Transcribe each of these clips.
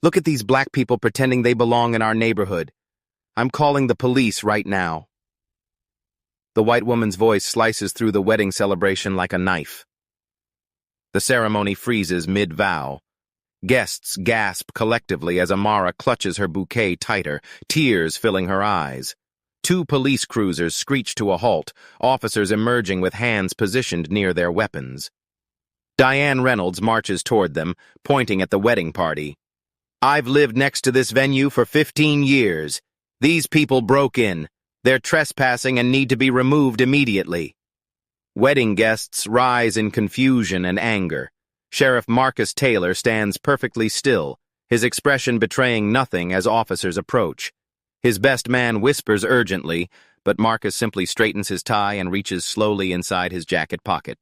Look at these black people pretending they belong in our neighborhood. I'm calling the police right now." The white woman's voice slices through the wedding celebration like a knife. The ceremony freezes mid-vow. Guests gasp collectively as Amara clutches her bouquet tighter, tears filling her eyes. Two police cruisers screech to a halt, officers emerging with hands positioned near their weapons. Diane Reynolds marches toward them, pointing at the wedding party. "I've lived next to this venue for 15 years. These people broke in. They're trespassing and need to be removed immediately." Wedding guests rise in confusion and anger. Sheriff Marcus Taylor stands perfectly still, his expression betraying nothing as officers approach. His best man whispers urgently, but Marcus simply straightens his tie and reaches slowly inside his jacket pocket.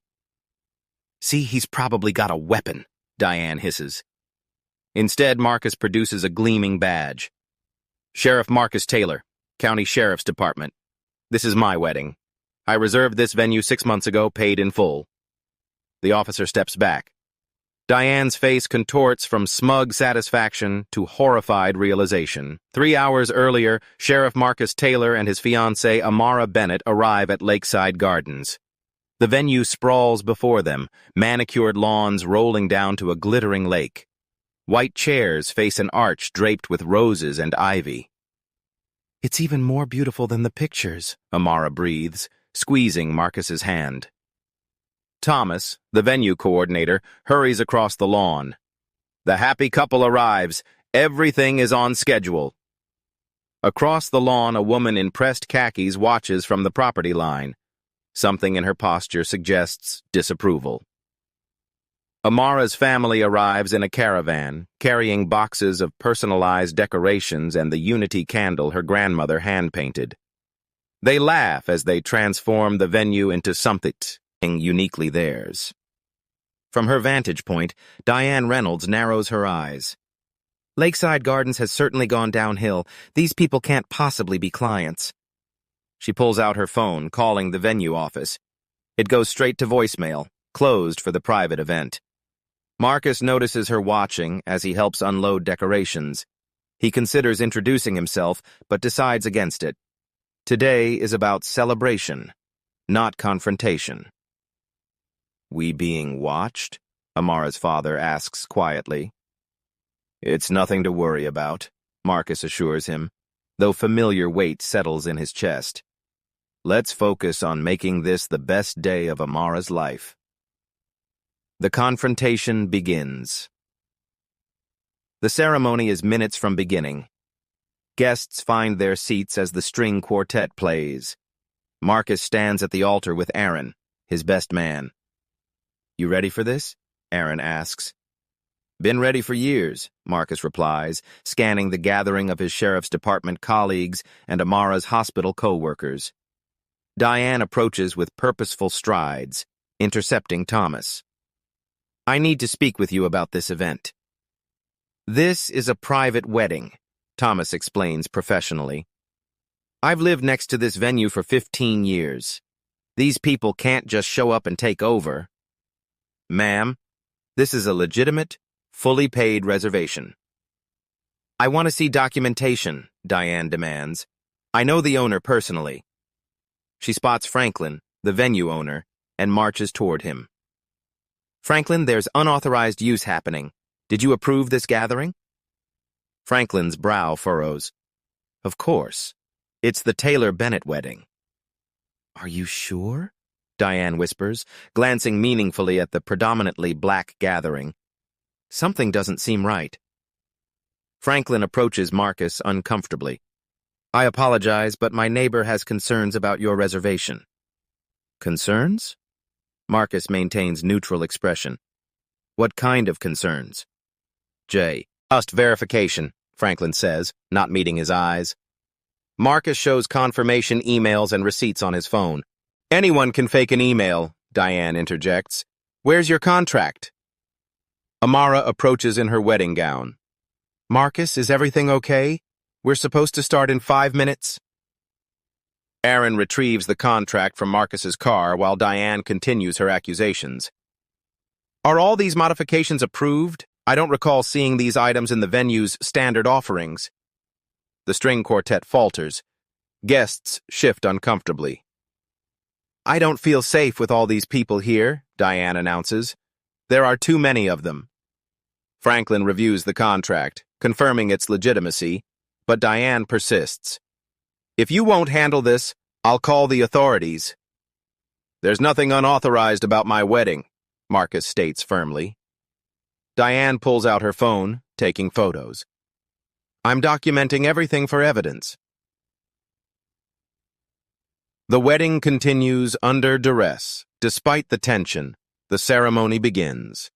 "See, he's probably got a weapon," Diane hisses. Instead, Marcus produces a gleaming badge. "Sheriff Marcus Taylor, County Sheriff's Department. This is my wedding. I reserved this venue 6 months ago, paid in full." The officer steps back. Diane's face contorts from smug satisfaction to horrified realization. 3 hours earlier, Sheriff Marcus Taylor and his fiancée Amara Bennett arrive at Lakeside Gardens. The venue sprawls before them, manicured lawns rolling down to a glittering lake. White chairs face an arch draped with roses and ivy. "It's even more beautiful than the pictures," Amara breathes, squeezing Marcus's hand. Thomas, the venue coordinator, hurries across the lawn. The happy couple arrives. Everything is on schedule. Across the lawn, a woman in pressed khakis watches from the property line. Something in her posture suggests disapproval. Amara's family arrives in a caravan, carrying boxes of personalized decorations and the unity candle her grandmother hand-painted. They laugh as they transform the venue into something uniquely theirs. From her vantage point, Diane Reynolds narrows her eyes. "Lakeside Gardens has certainly gone downhill. These people can't possibly be clients." She pulls out her phone, calling the venue office. It goes straight to voicemail, closed for the private event. Marcus notices her watching as he helps unload decorations. He considers introducing himself, but decides against it. Today is about celebration, not confrontation. "We being watched?" Amara's father asks quietly. "It's nothing to worry about," Marcus assures him, though familiar weight settles in his chest. "Let's focus on making this the best day of Amara's life." The confrontation begins. The ceremony is minutes from beginning. Guests find their seats as the string quartet plays. Marcus stands at the altar with Aaron, his best man. "You ready for this?" Aaron asks. "Been ready for years," Marcus replies, scanning the gathering of his sheriff's department colleagues and Amara's hospital co-workers. Diane approaches with purposeful strides, intercepting Thomas. "I need to speak with you about this event." "This is a private wedding," Thomas explains professionally. "I've lived next to this venue for 15 years. These people can't just show up and take over." "Ma'am, this is a legitimate, fully paid reservation." "I want to see documentation," Diane demands. "I know the owner personally." She spots Franklin, the venue owner, and marches toward him. "Franklin, there's unauthorized use happening. Did you approve this gathering?" Franklin's brow furrows. "Of course. It's the Taylor-Bennett wedding." "Are you sure?" Diane whispers, glancing meaningfully at the predominantly black gathering. Something doesn't seem right. Franklin approaches Marcus uncomfortably. "I apologize, but my neighbor has concerns about your reservation." "Concerns?" Marcus maintains neutral expression. "What kind of concerns?" Just verification," Franklin says, not meeting his eyes. Marcus shows confirmation emails and receipts on his phone. "Anyone can fake an email," Diane interjects. "Where's your contract?" Amara approaches in her wedding gown. "Marcus, is everything okay? We're supposed to start in 5 minutes." Aaron retrieves the contract from Marcus's car while Diane continues her accusations. "Are all these modifications approved? I don't recall seeing these items in the venue's standard offerings. The string quartet falters. Guests shift uncomfortably. I don't feel safe with all these people here, Diane announces. There are too many of them. Franklin reviews the contract, confirming its legitimacy, but Diane persists. If you won't handle this, I'll call the authorities. There's nothing unauthorized about my wedding, Marcus states firmly. Diane pulls out her phone, taking photos. I'm documenting everything for evidence. The wedding continues under duress. Despite the tension, the ceremony begins.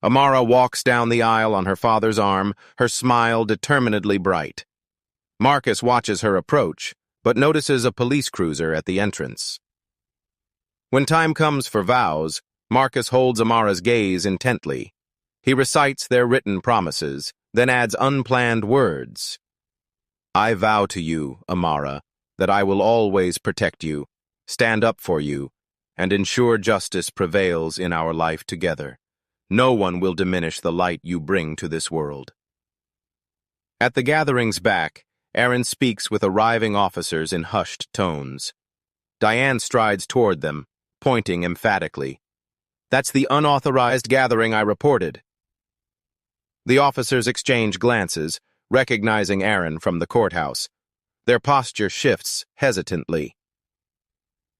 Amara walks down the aisle on her father's arm, her smile determinedly bright. Marcus watches her approach, but notices a police cruiser at the entrance. When time comes for vows, Marcus holds Amara's gaze intently. He recites their written promises, then adds unplanned words. I vow to you, Amara, that I will always protect you, stand up for you, and ensure justice prevails in our life together. No one will diminish the light you bring to this world. At the gathering's back, Aaron speaks with arriving officers in hushed tones. Diane strides toward them, pointing emphatically. That's the unauthorized gathering I reported. The officers exchange glances, recognizing Aaron from the courthouse. Their posture shifts hesitantly.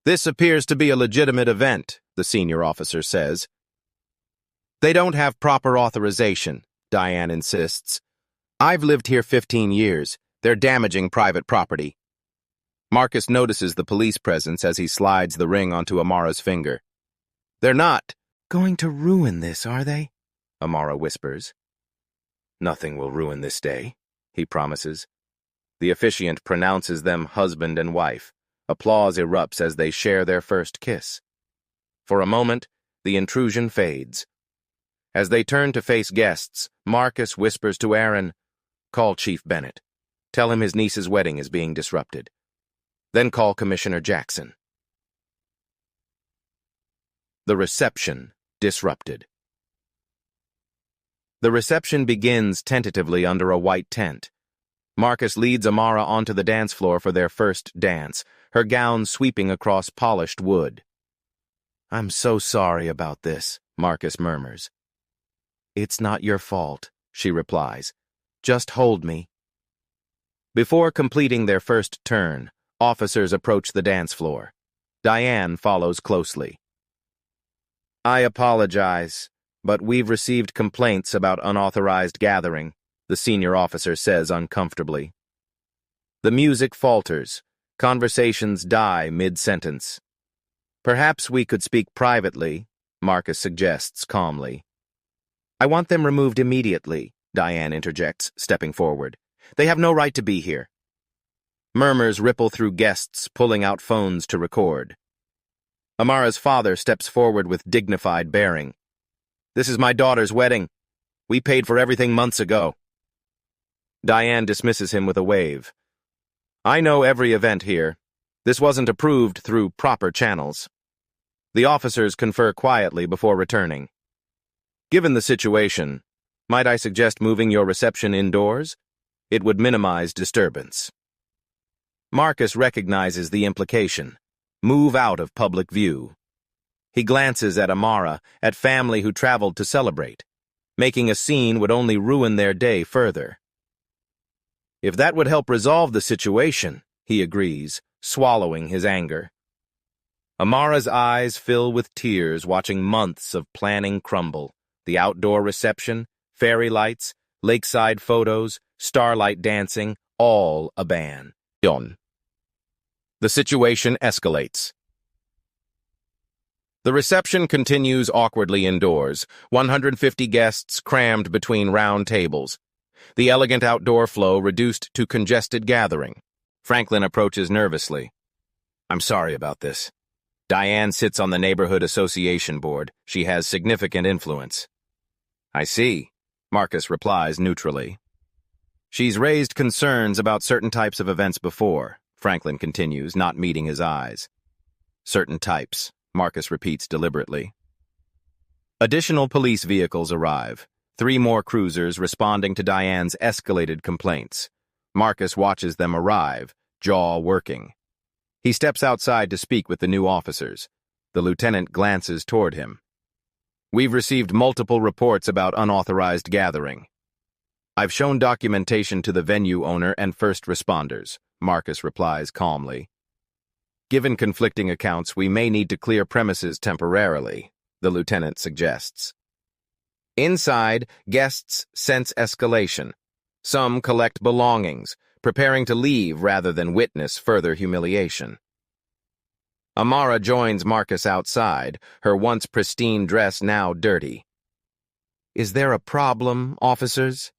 This appears to be a legitimate event, the senior officer says. They don't have proper authorization, Diane insists. I've lived here 15 years. They're damaging private property. Marcus notices the police presence as he slides the ring onto Amara's finger. They're not going to ruin this, are they? Amara whispers. Nothing will ruin this day, he promises. The officiant pronounces them husband and wife. Applause erupts as they share their first kiss. For a moment, the intrusion fades. As they turn to face guests, Marcus whispers to Aaron, Call Chief Bennett. Tell him his niece's wedding is being disrupted. Then call Commissioner Jackson. The reception disrupted. The reception begins tentatively under a white tent. Marcus leads Amara onto the dance floor for their first dance, her gown sweeping across polished wood. I'm so sorry about this, Marcus murmurs. It's not your fault, she replies. Just hold me. Before completing their first turn, officers approach the dance floor. Diane follows closely. I apologize, but we've received complaints about unauthorized gathering, the senior officer says uncomfortably. The music falters. Conversations die mid-sentence. Perhaps we could speak privately, Marcus suggests calmly. I want them removed immediately, Diane interjects, stepping forward. They have no right to be here. Murmurs ripple through guests, pulling out phones to record. Amara's father steps forward with dignified bearing. This is my daughter's wedding. We paid for everything months ago. Diane dismisses him with a wave. I know every event here. This wasn't approved through proper channels. The officers confer quietly before returning. Given the situation, might I suggest moving your reception indoors? It would minimize disturbance. Marcus recognizes the implication. Move out of public view. He glances at Amara, at family who traveled to celebrate. Making a scene would only ruin their day further. If that would help resolve the situation, he agrees, swallowing his anger. Amara's eyes fill with tears watching months of planning crumble. The outdoor reception, fairy lights, lakeside photos, starlight dancing, all a ban. The situation escalates. The reception continues awkwardly indoors, 150 guests crammed between round tables. The elegant outdoor flow reduced to congested gathering. Franklin approaches nervously. I'm sorry about this. Diane sits on the neighborhood association board. She has significant influence. I see, Marcus replies neutrally. She's raised concerns about certain types of events before, Franklin continues, not meeting his eyes. Certain types, Marcus repeats deliberately. Additional police vehicles arrive. 3 more cruisers responding to Diane's escalated complaints. Marcus watches them arrive, jaw working. He steps outside to speak with the new officers. The lieutenant glances toward him. "We've received multiple reports about unauthorized gathering. I've shown documentation to the venue owner and first responders," Marcus replies calmly. "Given conflicting accounts, we may need to clear premises temporarily," the lieutenant suggests. Inside, guests sense escalation. Some collect belongings, preparing to leave rather than witness further humiliation. Amara joins Marcus outside, her once pristine dress now dirty. "Is there a problem, officers?"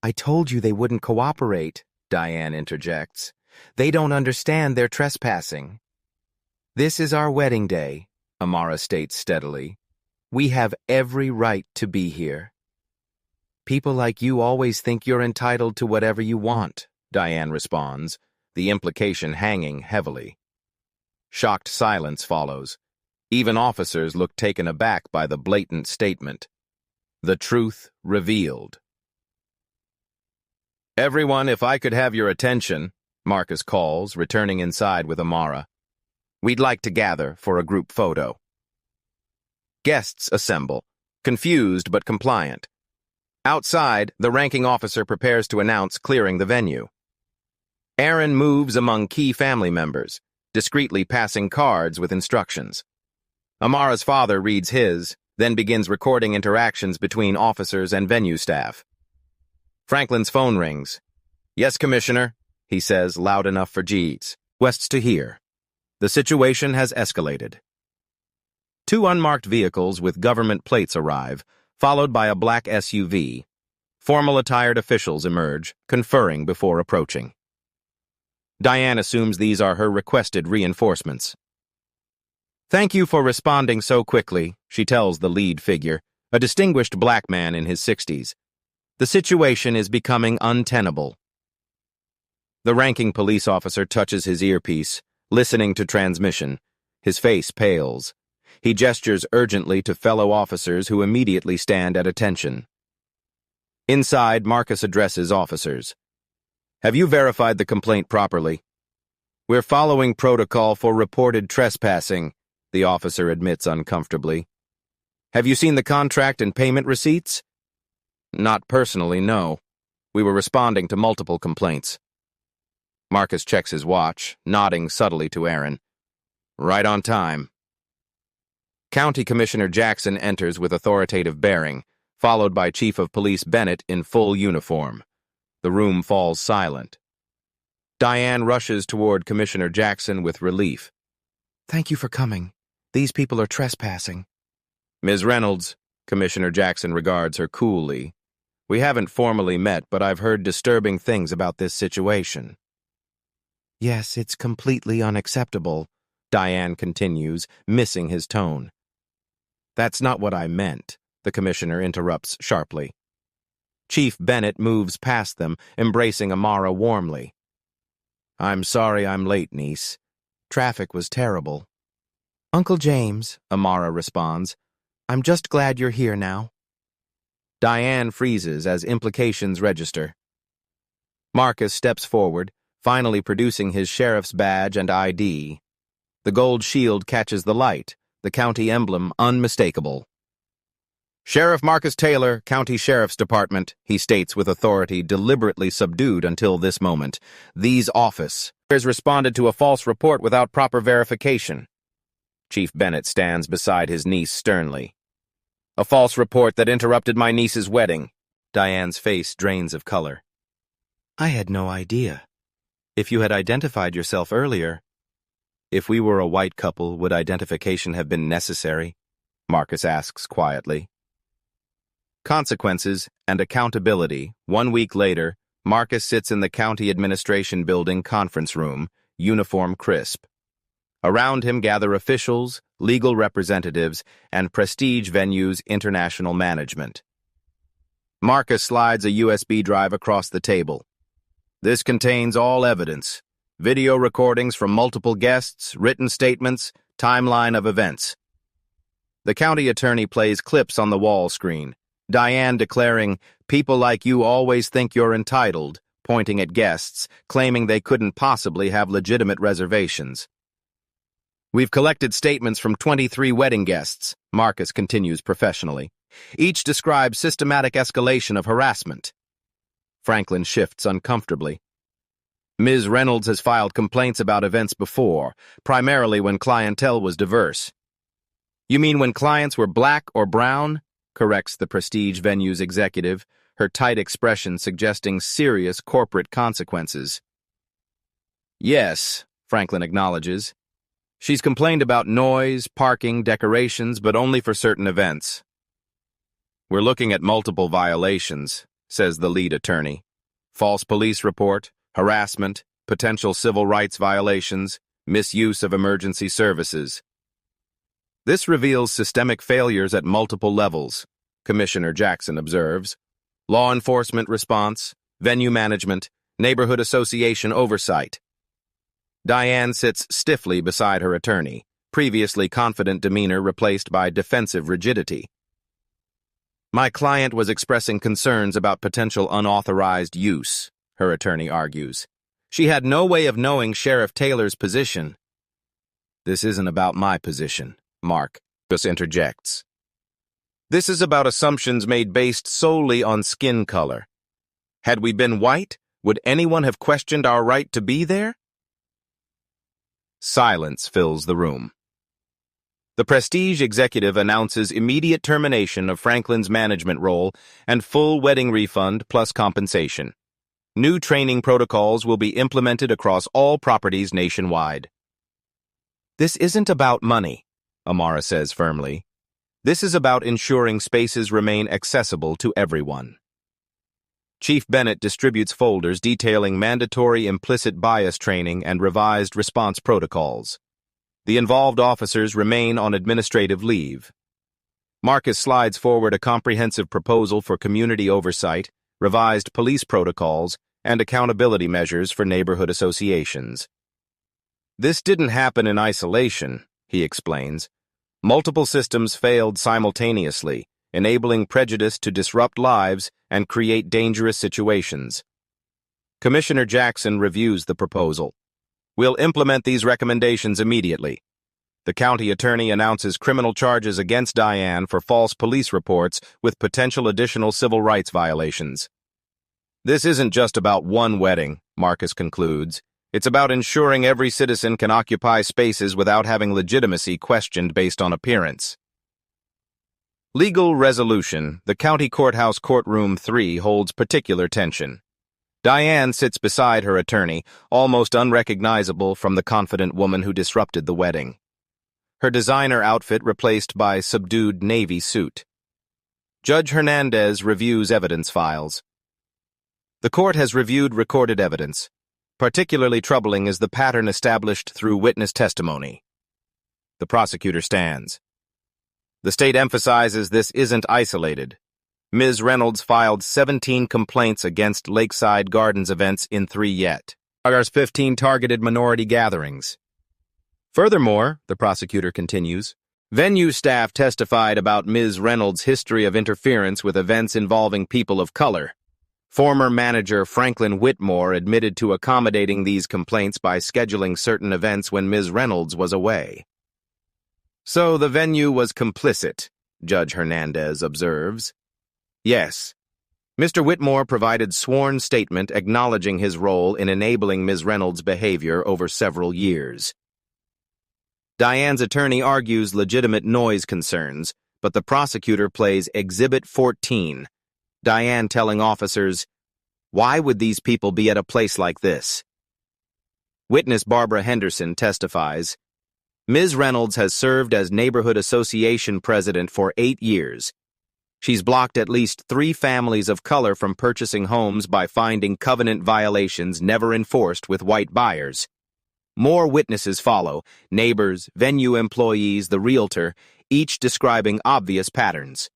"I told you they wouldn't cooperate," Diane interjects. "They don't understand they're trespassing." "This is our wedding day," Amara states steadily. "We have every right to be here." "People like you always think you're entitled to whatever you want," Diane responds, the implication hanging heavily. Shocked silence follows. Even officers look taken aback by the blatant statement. The truth revealed. "Everyone, if I could have your attention," Marcus calls, returning inside with Amara. "We'd like to gather for a group photo." Guests assemble, confused but compliant. Outside, the ranking officer prepares to announce clearing the venue. Aaron moves among key family members, discreetly passing cards with instructions. Amara's father reads his, then begins recording interactions between officers and venue staff. Franklin's phone rings. "Yes, Commissioner," he says, loud enough for Jeeves West's to hear. The situation has escalated. 2 unmarked vehicles with government plates arrive, followed by a black SUV. Formal attired officials emerge, conferring before approaching. Diane assumes these are her requested reinforcements. "Thank you for responding so quickly," she tells the lead figure, a distinguished black man in his 60s. "The situation is becoming untenable." The ranking police officer touches his earpiece, listening to transmission. His face pales. He gestures urgently to fellow officers who immediately stand at attention. Inside, Marcus addresses officers. "Have you verified the complaint properly?" "We're following protocol for reported trespassing," the officer admits uncomfortably. "Have you seen the contract and payment receipts?" "Not personally, no. We were responding to multiple complaints." Marcus checks his watch, nodding subtly to Aaron. "Right on time." County Commissioner Jackson enters with authoritative bearing, followed by Chief of Police Bennett in full uniform. The room falls silent. Diane rushes toward Commissioner Jackson with relief. "Thank you for coming. These people are trespassing." "Ms. Reynolds," Commissioner Jackson regards her coolly. "We haven't formally met, but I've heard disturbing things about this situation." "Yes, it's completely unacceptable," Diane continues, missing his tone. "That's not what I meant," the commissioner interrupts sharply. Chief Bennett moves past them, embracing Amara warmly. "I'm sorry I'm late, niece. Traffic was terrible." "Uncle James," Amara responds, "I'm just glad you're here now." Diane freezes as implications register. Marcus steps forward, finally producing his sheriff's badge and ID. The gold shield catches the light, the county emblem unmistakable. "Sheriff Marcus Taylor, County Sheriff's Department," he states with authority deliberately subdued until this moment. "These officers responded to a false report without proper verification." Chief Bennett stands beside his niece sternly. "A false report that interrupted my niece's wedding." Diane's face drains of color. "I had no idea. If you had identified yourself earlier..." "If we were a white couple, would identification have been necessary?" Marcus asks quietly. Consequences and accountability. 1 week later, Marcus sits in the county administration building conference room, uniform crisp. Around him gather officials, legal representatives, and prestige venues' international management. Marcus slides a USB drive across the table. "This contains all evidence. Video recordings from multiple guests, written statements, timeline of events." The county attorney plays clips on the wall screen. Diane declaring, "People like you always think you're entitled," pointing at guests, claiming they couldn't possibly have legitimate reservations. "We've collected statements from 23 wedding guests," Marcus continues professionally. "Each describes systematic escalation of harassment." Franklin shifts uncomfortably. "Ms. Reynolds has filed complaints about events before, primarily when clientele was diverse." "You mean when clients were black or brown?" corrects the prestige venue's executive, her tight expression suggesting serious corporate consequences. "Yes," Franklin acknowledges. "She's complained about noise, parking, decorations, but only for certain events." "We're looking at multiple violations," says the lead attorney. "False police report, harassment, potential civil rights violations, misuse of emergency services." "This reveals systemic failures at multiple levels," Commissioner Jackson observes. "Law enforcement response, venue management, neighborhood association oversight." Diane sits stiffly beside her attorney, previously confident demeanor replaced by defensive rigidity. "My client was expressing concerns about potential unauthorized use," her attorney argues. "She had no way of knowing Sheriff Taylor's position." "This isn't about my position," Marcus interjects. "This is about assumptions made based solely on skin color. Had we been white, would anyone have questioned our right to be there?" Silence fills the room. The prestige executive announces immediate termination of Franklin's management role and full wedding refund plus compensation. New training protocols will be implemented across all properties nationwide. "This isn't about money," Amara says firmly. "This is about ensuring spaces remain accessible to everyone." Chief Bennett distributes folders detailing mandatory implicit bias training and revised response protocols. The involved officers remain on administrative leave. Marcus slides forward a comprehensive proposal for community oversight, revised police protocols, and accountability measures for neighborhood associations. "This didn't happen in isolation," he explains. "Multiple systems failed simultaneously, enabling prejudice to disrupt lives and create dangerous situations." Commissioner Jackson reviews the proposal. "We'll implement these recommendations immediately." The county attorney announces criminal charges against Diane for false police reports with potential additional civil rights violations. "This isn't just about one wedding," Marcus concludes. "It's about ensuring every citizen can occupy spaces without having legitimacy questioned based on appearance." Legal resolution. The county courthouse courtroom 3 holds particular tension. Diane sits beside her attorney, almost unrecognizable from the confident woman who disrupted the wedding. Her designer outfit replaced by subdued navy suit. Judge Hernandez reviews evidence files. The court has reviewed recorded evidence. Particularly troubling is the pattern established through witness testimony. The prosecutor stands. The state emphasizes this isn't isolated. Ms. Reynolds filed 17 complaints against Lakeside Gardens events in 3 yet. There's 15 targeted minority gatherings. Furthermore, the prosecutor continues, venue staff testified about Ms. Reynolds' history of interference with events involving people of color. Former manager Franklin Whitmore admitted to accommodating these complaints by scheduling certain events when Ms. Reynolds was away. So the venue was complicit, Judge Hernandez observes. Yes. Mr. Whitmore provided sworn statement acknowledging his role in enabling Ms. Reynolds' behavior over several years. Diane's attorney argues legitimate noise concerns, but the prosecutor plays Exhibit 14, Diane telling officers, "Why would these people be at a place like this?" Witness Barbara Henderson testifies, Ms. Reynolds has served as Neighborhood Association president for 8 years. She's blocked at least 3 families of color from purchasing homes by finding covenant violations never enforced with white buyers. More witnesses follow, neighbors, venue employees, the realtor, each describing obvious patterns.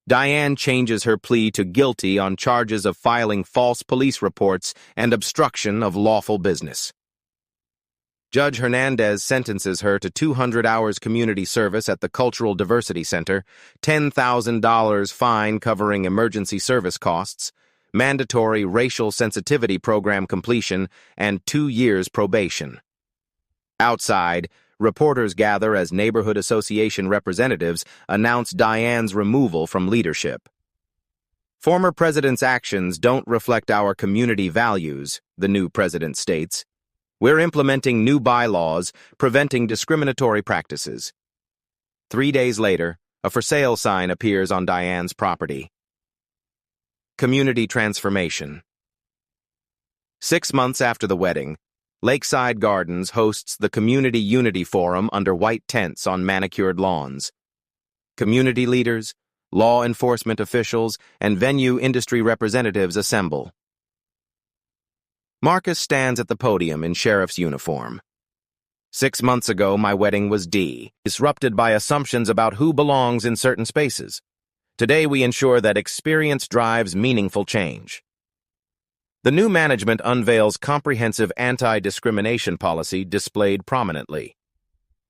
Diane changes her plea to guilty on charges of filing false police reports and obstruction of lawful business. Judge Hernandez sentences her to 200 hours community service at the Cultural Diversity Center, $10,000 fine covering emergency service costs, mandatory racial sensitivity program completion, and 2 years probation. Outside, reporters gather as neighborhood association representatives announce Diane's removal from leadership. Former president's actions don't reflect our community values, the new president states. We're implementing new bylaws preventing discriminatory practices. 3 days later, a for sale sign appears on Diane's property. Community transformation. 6 months after the wedding, Lakeside Gardens hosts the Community Unity Forum under white tents on manicured lawns. Community leaders, law enforcement officials, and venue industry representatives assemble. Marcus stands at the podium in sheriff's uniform. 6 months ago, my wedding was disrupted by assumptions about who belongs in certain spaces. Today, we ensure that experience drives meaningful change. The new management unveils comprehensive anti-discrimination policy displayed prominently.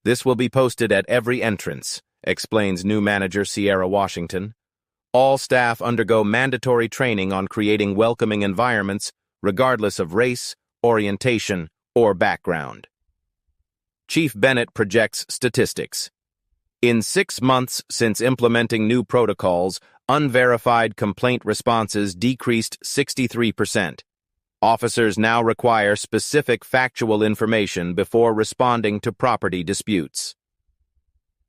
This will be posted at every entrance, explains new manager Sierra Washington. All staff undergo mandatory training on creating welcoming environments regardless of race, orientation, or background. Chief Bennett projects statistics. In 6 months since implementing new protocols, unverified complaint responses decreased 63%. Officers now require specific factual information before responding to property disputes.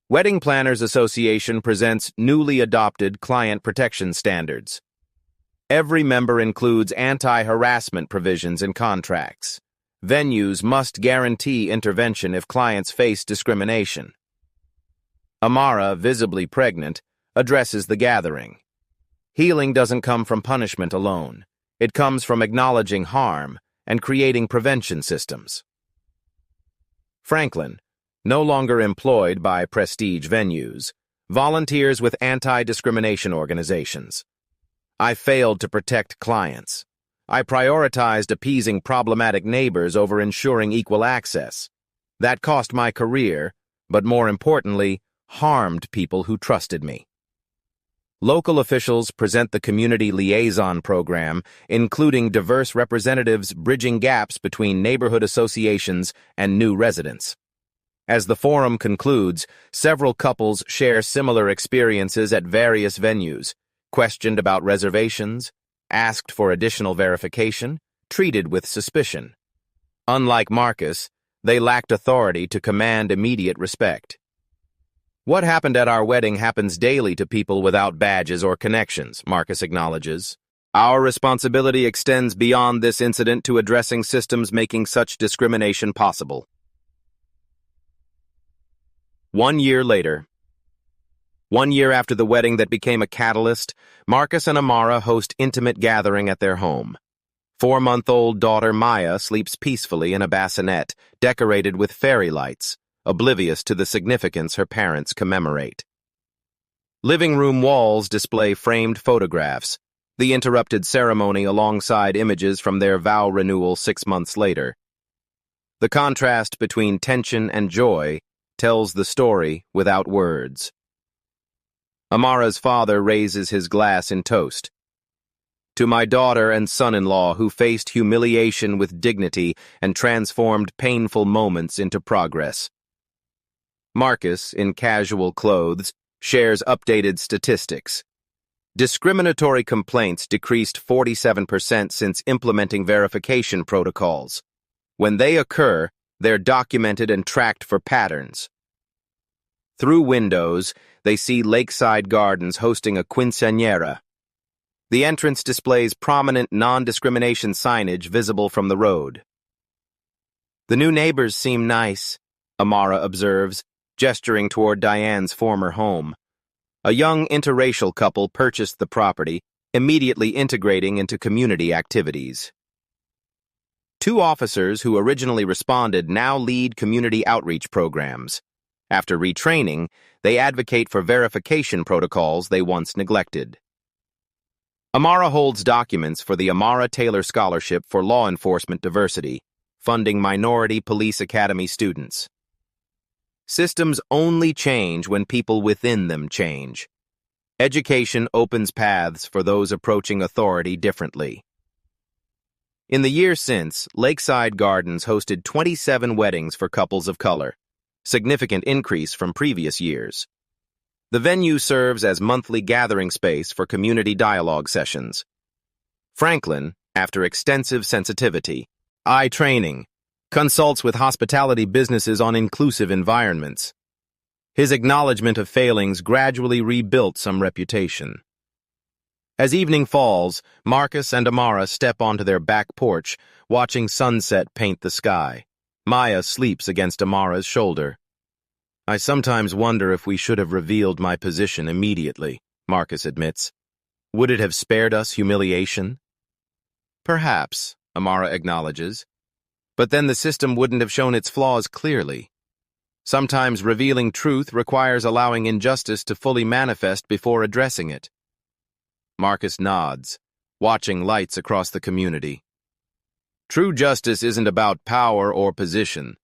Wedding Planners Association presents newly adopted client protection standards. Every member includes anti-harassment provisions in contracts. Venues must guarantee intervention if clients face discrimination. Amara, visibly pregnant, addresses the gathering. Healing doesn't come from punishment alone. It comes from acknowledging harm and creating prevention systems. Franklin, no longer employed by prestige venues, volunteers with anti-discrimination organizations. I failed to protect clients. I prioritized appeasing problematic neighbors over ensuring equal access. That cost my career, but more importantly, harmed people who trusted me. Local officials present the Community Liaison Program, including diverse representatives bridging gaps between neighborhood associations and new residents. As the forum concludes, several couples share similar experiences at various venues, questioned about reservations, asked for additional verification, treated with suspicion. Unlike Marcus, they lacked authority to command immediate respect. What happened at our wedding happens daily to people without badges or connections, Marcus acknowledges. Our responsibility extends beyond this incident to addressing systems making such discrimination possible. 1 year later. 1 year after the wedding that became a catalyst, Marcus and Amara host intimate gathering at their home. 4-month-old daughter Maya sleeps peacefully in a bassinet, decorated with fairy lights, oblivious to the significance her parents commemorate. Living room walls display framed photographs, the interrupted ceremony alongside images from their vow renewal 6 months later. The contrast between tension and joy tells the story without words. Amara's father raises his glass in toast. To my daughter and son-in-law who faced humiliation with dignity and transformed painful moments into progress. Marcus, in casual clothes, shares updated statistics. Discriminatory complaints decreased 47% since implementing verification protocols. When they occur, they're documented and tracked for patterns. Through windows, they see Lakeside Gardens hosting a quinceañera. The entrance displays prominent non-discrimination signage visible from the road. The new neighbors seem nice, Amara observes, gesturing toward Diane's former home. A young interracial couple purchased the property, immediately integrating into community activities. 2 officers who originally responded now lead community outreach programs. After retraining, they advocate for verification protocols they once neglected. Amara holds documents for the Amara Taylor Scholarship for Law Enforcement Diversity, funding minority police academy students. Systems only change when people within them change. Education opens paths for those approaching authority differently. In the year since, Lakeside Gardens hosted 27 weddings for couples of color, significant increase from previous years. The venue serves as monthly gathering space for community dialogue sessions. Franklin, after extensive sensitivity, eye training, consults with hospitality businesses on inclusive environments. His acknowledgement of failings gradually rebuilt some reputation. As evening falls, Marcus and Amara step onto their back porch, watching sunset paint the sky. Maya sleeps against Amara's shoulder. "I sometimes wonder if we should have revealed my position immediately," Marcus admits. "Would it have spared us humiliation?" "Perhaps," Amara acknowledges. "But then the system wouldn't have shown its flaws clearly. Sometimes revealing truth requires allowing injustice to fully manifest before addressing it." Marcus nods, watching lights across the community. True justice isn't about power or position.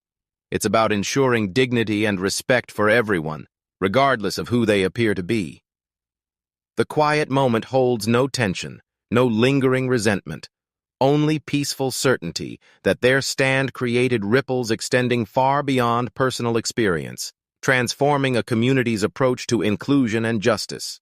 It's about ensuring dignity and respect for everyone, regardless of who they appear to be. The quiet moment holds no tension, no lingering resentment, only peaceful certainty that their stand created ripples extending far beyond personal experience, transforming a community's approach to inclusion and justice.